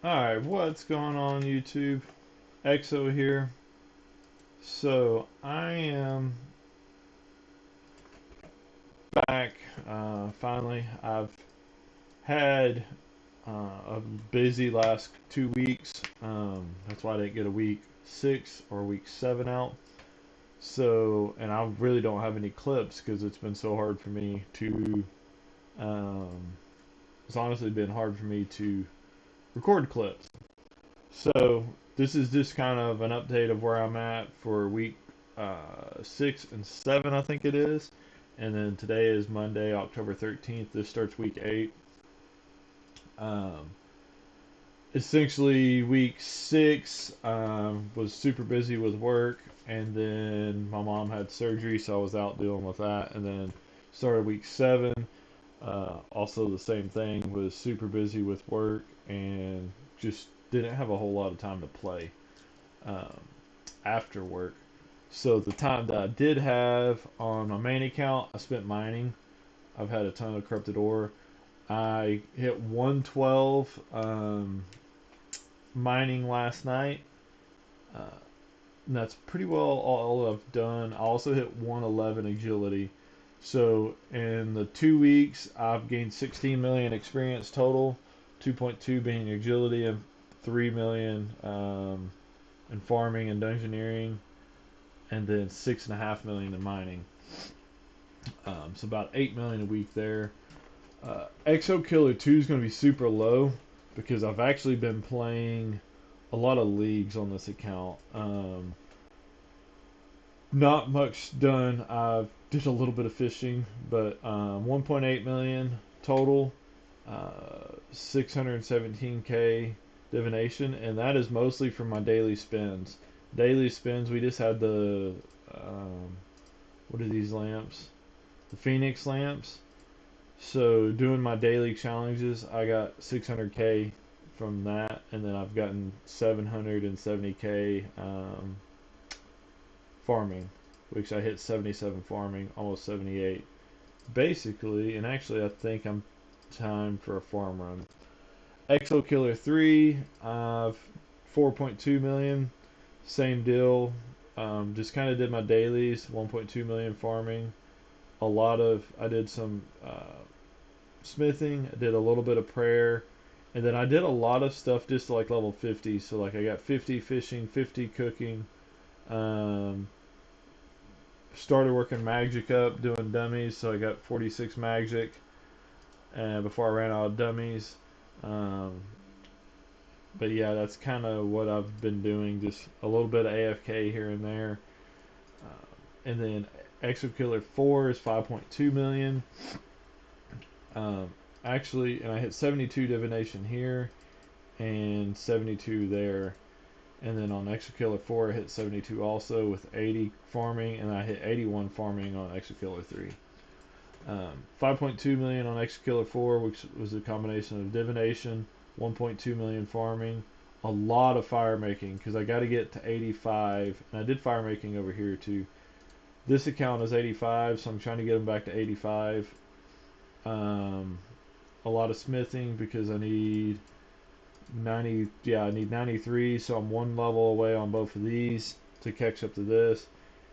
Alright, what's going on YouTube? EXO here. So, I am back, finally. I've had a busy last 2 weeks. That's why I didn't get a week 6 or week 7 out. So, and I really don't have any clips because it's been so hard for me to, um, it's honestly been hard for me to record clips. So this is just kind of an update of where I'm at for week 6 and 7, I think it is. And then today is Monday, October 13th. This starts week 8. Um, Essentially, week 6 was super busy with work, and then my mom had surgery, so I was out dealing with that. And then started week 7. Also, the same thing, was super busy with work and just didn't have a whole lot of time to play um, after work. So the time that I did have on my main account, I spent mining. I've had a ton of corrupted ore. I hit 112 mining last night. Uh, and that's pretty well all I've done. I also hit 111 agility. So in the 2 weeks, I've gained 16 million experience total, 2.2 being agility, and 3 million in farming and dungeoneering, and then 6.5 million in mining. So about 8 million a week there. Exo Killer 2 is going to be super low because I've actually been playing a lot of leagues on this account. Not much done. I did a little bit of fishing, but 1.8 million total, 617k divination, and that is mostly from my daily spins. Daily spins. We just had the what are these lamps? The Phoenix lamps. So doing my daily challenges, I got 600k from that, and then I've gotten 770k farming, which I hit 77 farming, almost 78. Basically, and actually I think I'm time for a farm run. Exo Killer 3, 4.2 million, same deal. Just kind of did my dailies, 1.2 million farming. I did some smithing, I did a little bit of prayer, and then I did a lot of stuff just to like level 50. So like I got 50 fishing, 50 cooking. Um, Started working magic up, doing dummies, so I got 46 magic before I ran out of dummies. Um, but yeah, that's kind of what I've been doing, just a little bit of AFK here and there. And then Exo Killer 4 is 5.2 million. Um, Actually, and I hit 72 divination here and 72 there. And then on Extra Killer 4, I hit 72 also with 80 farming, and I hit 81 farming on Extra Killer 3. 5.2 million on Extra Killer 4, which was a combination of divination, 1.2 million farming, a lot of fire making because I got to get to 85, and I did fire making over here too. This account is 85, so I'm trying to get them back to 85. Um, a lot of smithing because I need 90. Yeah, I need 93, so I'm one level away on both of these to catch up to this.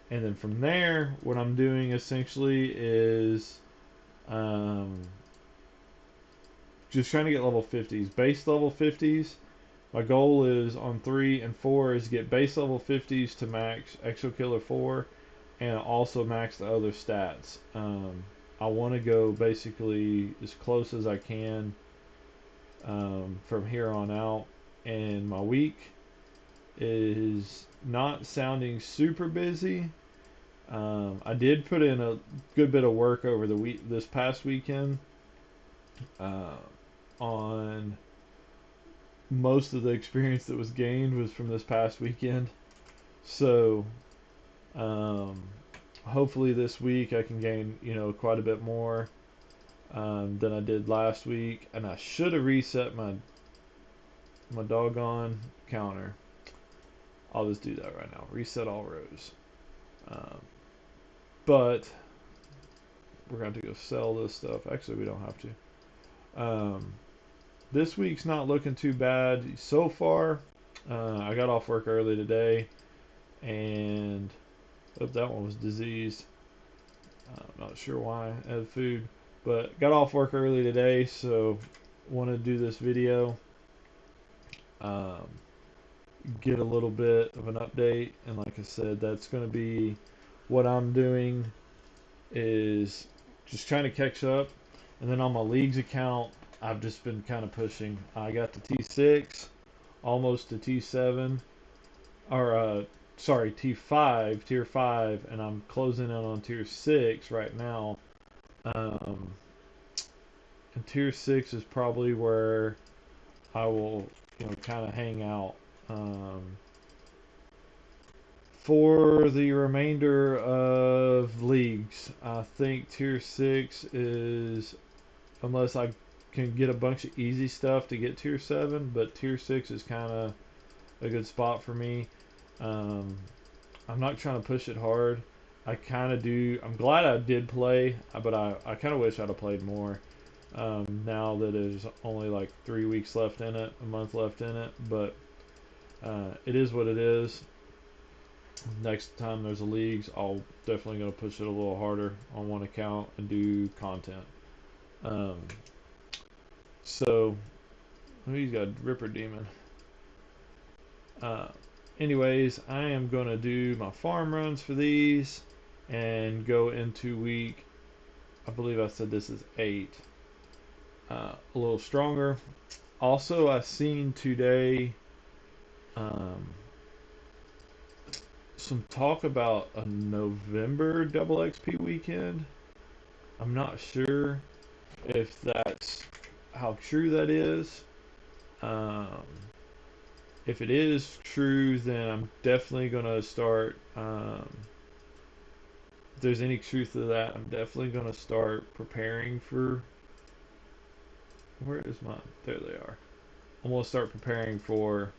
And then from there, what I'm doing essentially is um, just trying to get level 50s, base level 50s. My goal is on 3 and 4 is get base level 50s to max Exo Killer 4 and also max the other stats. I want to go basically as close as I can from here on out. And my week is not sounding super busy. I did put in a good bit of work over the week this past weekend uh, on most of the experience that was gained was from this past weekend. So um, hopefully this week I can gain quite a bit more than I did last week, and I should have reset my doggone counter. I'll just do that right now. Reset all rows. Um, but we're going to go sell this stuff. Actually, we don't have to. Um, this week's not looking too bad so far. I got off work early today, and that one was diseased. I'm not sure why I had food, but got off work early today, so want to do this video, um, get a little bit of an update, and like I said, that's going to be what I'm doing, is just trying to catch up. And then on my leagues account, I've just been kind of pushing. I got to T6, almost to T7, or sorry, T5, tier 5, and I'm closing in on tier 6 right now. And tier 6 is probably where I will, kind of hang out for the remainder of leagues. I think tier 6 is, unless I can get a bunch of easy stuff to get tier 7, but tier 6 is kind of a good spot for me. I'm not trying to push it hard. I kind of do. I'm glad I did play, but I kind of wish I'd have played more. Now that there's only like 3 weeks left in it, a month left in it, but it is what it is. Next time there's a leagues, I'll definitely gonna push it a little harder on one account and do content. Um, so he's got Ripper Demon. Uh, Anyways, I am going to do my farm runs for these and go into week, I believe I said this is 8, a little stronger. Also, I seen today some talk about a November double XP weekend. I'm not sure if that's how true that is. If it is true, then I'm definitely going to start, if there's any truth to that, I'm definitely going to start preparing for, where is my, there they are. I'm going to start preparing for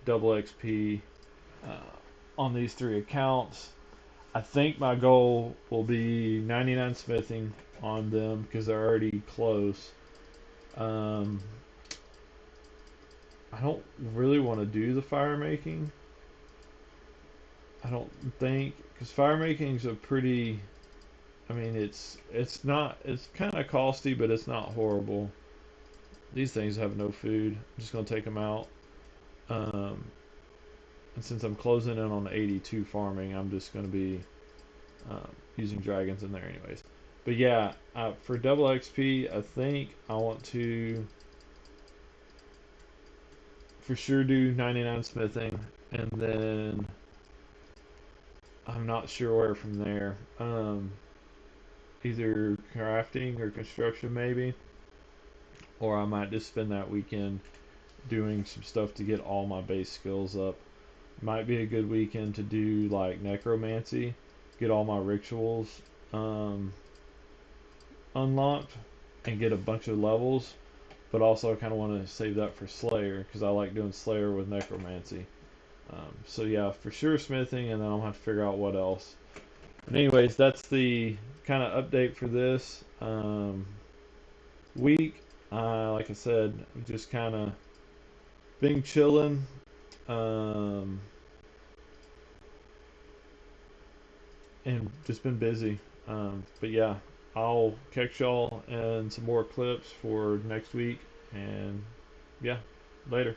double XP on these 3 accounts. I think my goal will be 99 smithing on them because they're already close. I don't really want to do the fire making. I don't think, because fire making is a pretty, I mean, it's kind of costly, but it's not horrible. These things have no food. I'm just gonna take them out. And since I'm closing in on the 82 farming, I'm just gonna be using dragons in there anyways. But yeah, for double XP, I think I want to for sure do 99 smithing, and then I'm not sure where from there. Either crafting or construction maybe, or I might just spend that weekend doing some stuff to get all my base skills up. Might be a good weekend to do like necromancy, get all my rituals unlocked, and get a bunch of levels. But also I kind of want to save that for Slayer, because I like doing Slayer with necromancy. So yeah, for sure smithing, and then I'll have to figure out what else. But anyways, that's the kind of update for this week. Like I said, just kind of been chilling. And just been busy. But yeah, I'll catch y'all in some more clips for next week. And yeah, later.